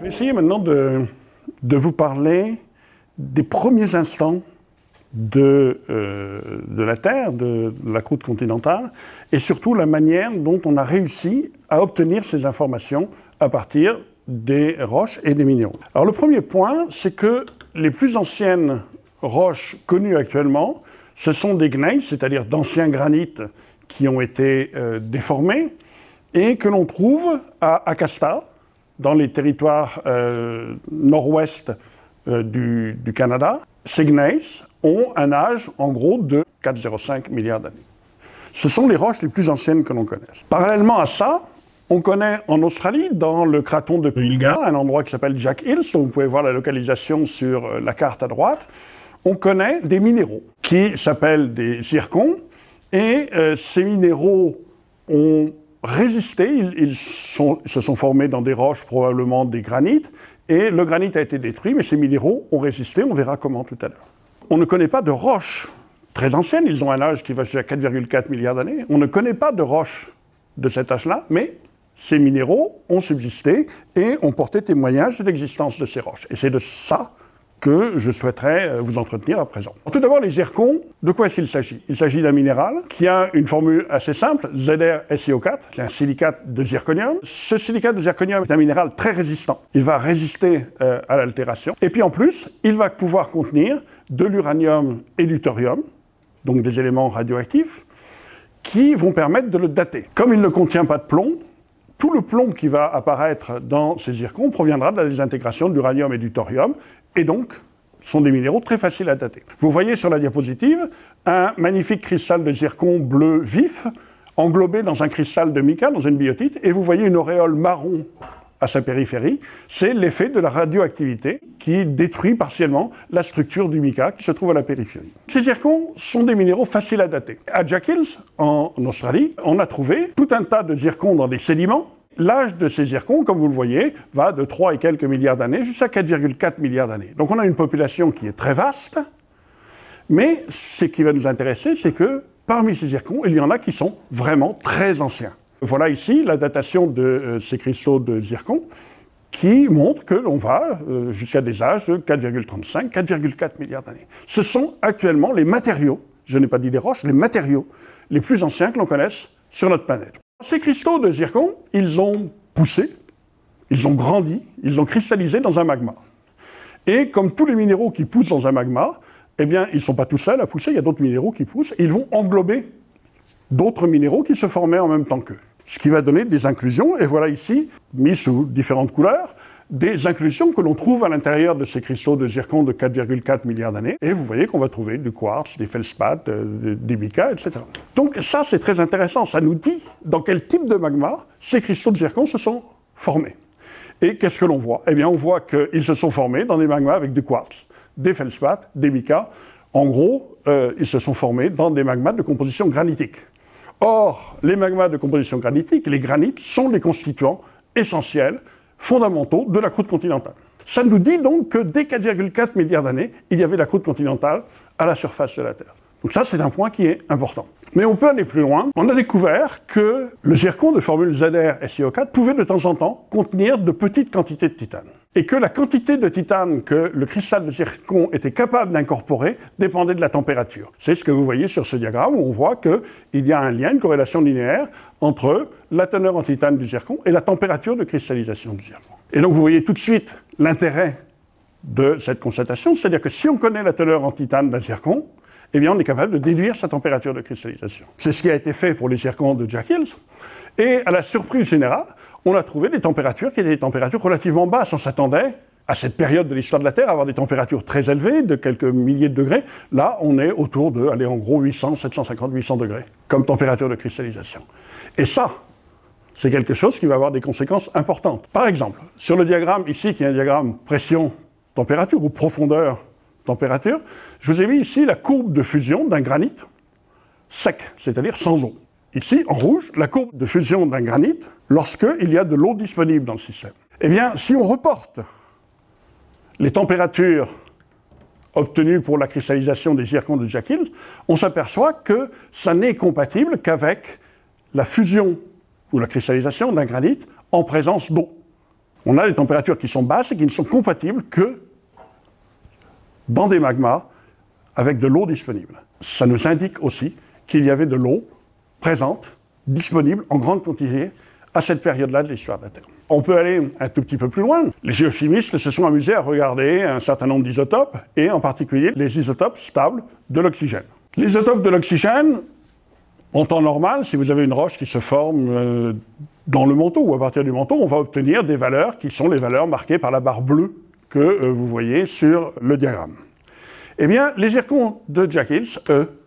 Je vais essayer maintenant de vous parler des premiers instants de la Terre, de la croûte continentale, et surtout la manière dont on a réussi à obtenir ces informations à partir des roches et des minéraux. Alors le premier point, c'est que les plus anciennes roches connues actuellement, ce sont des gneiss, c'est-à-dire d'anciens granites qui ont été déformés et que l'on trouve à Akasta, dans les territoires nord-ouest du Canada. Ces gneiss ont un âge, en gros, de 4,05 milliards d'années. Ce sont les roches les plus anciennes que l'on connaisse. Parallèlement à ça, on connaît en Australie, dans le craton de Pilgar, un endroit qui s'appelle Jack Hills, dont vous pouvez voir la localisation sur la carte à droite, on connaît des minéraux qui s'appellent des zircons, et ces minéraux ont résisté, ils se sont formés dans des roches, probablement des granites, et le granit a été détruit, mais ces minéraux ont résisté, on verra comment tout à l'heure. On ne connaît pas de roches très anciennes, ils ont un âge qui va jusqu'à 4,4 milliards d'années, on ne connaît pas de roches de cet âge-là, mais ces minéraux ont subsisté et ont porté témoignage de l'existence de ces roches. Et c'est de ça que je souhaiterais vous entretenir à présent. Tout d'abord, les zircons, de quoi est-il s'agit? Il s'agit d'un minéral qui a une formule assez simple, ZrSiO4, c'est un silicate de zirconium. Ce silicate de zirconium est un minéral très résistant. Il va résister à l'altération. Et puis en plus, il va pouvoir contenir de l'uranium et du thorium, donc des éléments radioactifs, qui vont permettre de le dater. Comme il ne contient pas de plomb, tout le plomb qui va apparaître dans ces zircons proviendra de la désintégration de l'uranium et du thorium, et donc sont des minéraux très faciles à dater. Vous voyez sur la diapositive un magnifique cristal de zircon bleu vif, englobé dans un cristal de mica, dans une biotite, et vous voyez une auréole marron à sa périphérie. C'est l'effet de la radioactivité qui détruit partiellement la structure du mica qui se trouve à la périphérie. Ces zircons sont des minéraux faciles à dater. À Jack Hills, en Australie, on a trouvé tout un tas de zircons dans des sédiments. L'âge de ces zircons, comme vous le voyez, va de 3 et quelques milliards d'années jusqu'à 4,4 milliards d'années. Donc on a une population qui est très vaste, mais ce qui va nous intéresser, c'est que parmi ces zircons, il y en a qui sont vraiment très anciens. Voilà ici la datation de ces cristaux de zircon qui montre que l'on va jusqu'à des âges de 4,35, 4,4 milliards d'années. Ce sont actuellement les matériaux, je n'ai pas dit les roches, les matériaux les plus anciens que l'on connaisse sur notre planète. Ces cristaux de zircon, ils ont poussé, ils ont grandi, ils ont cristallisé dans un magma. Et comme tous les minéraux qui poussent dans un magma, eh bien, ils ne sont pas tout seuls à pousser, il y a d'autres minéraux qui poussent, et ils vont englober d'autres minéraux qui se formaient en même temps qu'eux. Ce qui va donner des inclusions, et voilà ici, mis sous différentes couleurs, des inclusions que l'on trouve à l'intérieur de ces cristaux de zircon de 4,4 milliards d'années. Et vous voyez qu'on va trouver du quartz, des feldspaths, des micas, etc. Donc ça, c'est très intéressant. Ça nous dit dans quel type de magma ces cristaux de zircon se sont formés. Et qu'est-ce que l'on voit? Eh bien, on voit qu'ils se sont formés dans des magmas avec du quartz, des feldspaths, des micas. En gros, ils se sont formés dans des magmas de composition granitique. Or, les magmas de composition granitique, les granites, sont les constituants essentiels, fondamentaux de la croûte continentale. Ça nous dit donc que dès 4,4 milliards d'années, il y avait la croûte continentale à la surface de la Terre. Donc ça, c'est un point qui est important. Mais on peut aller plus loin. On a découvert que le zircon de formule ZrSiO4 pouvait de temps en temps contenir de petites quantités de titane. Et que la quantité de titane que le cristal de zircon était capable d'incorporer dépendait de la température. C'est ce que vous voyez sur ce diagramme où on voit qu'il y a un lien, une corrélation linéaire entre la teneur en titane du zircon et la température de cristallisation du zircon. Et donc vous voyez tout de suite l'intérêt de cette constatation, c'est-à-dire que si on connaît la teneur en titane d'un zircon, eh bien on est capable de déduire sa température de cristallisation. C'est ce qui a été fait pour les zircons de Jack Hills. Et à la surprise générale, on a trouvé des températures qui étaient des températures relativement basses. On s'attendait, à cette période de l'histoire de la Terre, à avoir des températures très élevées, de quelques milliers de degrés. Là, on est autour de, en gros, 800, 750, 800 degrés, comme température de cristallisation. Et ça, c'est quelque chose qui va avoir des conséquences importantes. Par exemple, sur le diagramme ici, qui est un diagramme pression-température ou profondeur-température, je vous ai mis ici la courbe de fusion d'un granit sec, c'est-à-dire sans eau. Ici, en rouge, la courbe de fusion d'un granit lorsqu'il y a de l'eau disponible dans le système. Eh bien, si on reporte les températures obtenues pour la cristallisation des zircons de Jack Hills, on s'aperçoit que ça n'est compatible qu'avec la fusion ou la cristallisation d'un granit en présence d'eau. On a des températures qui sont basses et qui ne sont compatibles que dans des magmas avec de l'eau disponible. Ça nous indique aussi qu'il y avait de l'eau présente, disponible en grande quantité à cette période-là de l'histoire de la Terre. On peut aller un tout petit peu plus loin. Les géochimistes se sont amusés à regarder un certain nombre d'isotopes, et en particulier les isotopes stables de l'oxygène. Les isotopes de l'oxygène, en temps normal, si vous avez une roche qui se forme dans le manteau ou à partir du manteau, on va obtenir des valeurs qui sont les valeurs marquées par la barre bleue que vous voyez sur le diagramme. Eh bien, les zircons de Jack Hills, eux,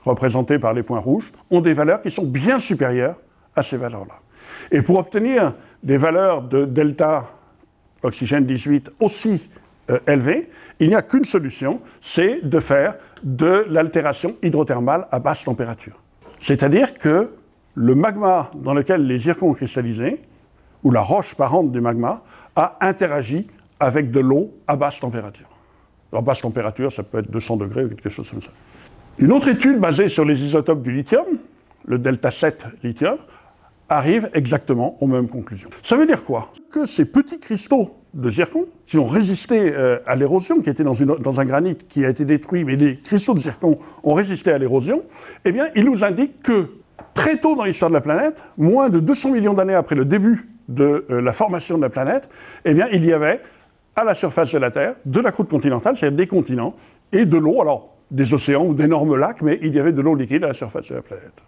représentés par les points rouges, ont des valeurs qui sont bien supérieures à ces valeurs-là. Et pour obtenir des valeurs de delta oxygène 18 aussi élevées, il n'y a qu'une solution, c'est de faire de l'altération hydrothermale à basse température. C'est-à-dire que le magma dans lequel les zircons ont cristallisé, ou la roche parente du magma, a interagi avec de l'eau à basse température. Alors basse température, ça peut être 200 degrés ou quelque chose comme ça. Une autre étude basée sur les isotopes du lithium, le delta 7 lithium, arrive exactement aux mêmes conclusions. Ça veut dire quoi? Que ces petits cristaux de zircon, qui ont résisté à l'érosion, qui étaient dans un granit qui a été détruit, mais les cristaux de zircon ont résisté à l'érosion, eh bien, ils nous indiquent que très tôt dans l'histoire de la planète, moins de 200 millions d'années après le début de la formation de la planète, eh bien, il y avait à la surface de la Terre de la croûte continentale, c'est-à-dire des continents, et de l'eau, alors des océans ou d'énormes lacs, mais il y avait de l'eau liquide à la surface de la planète.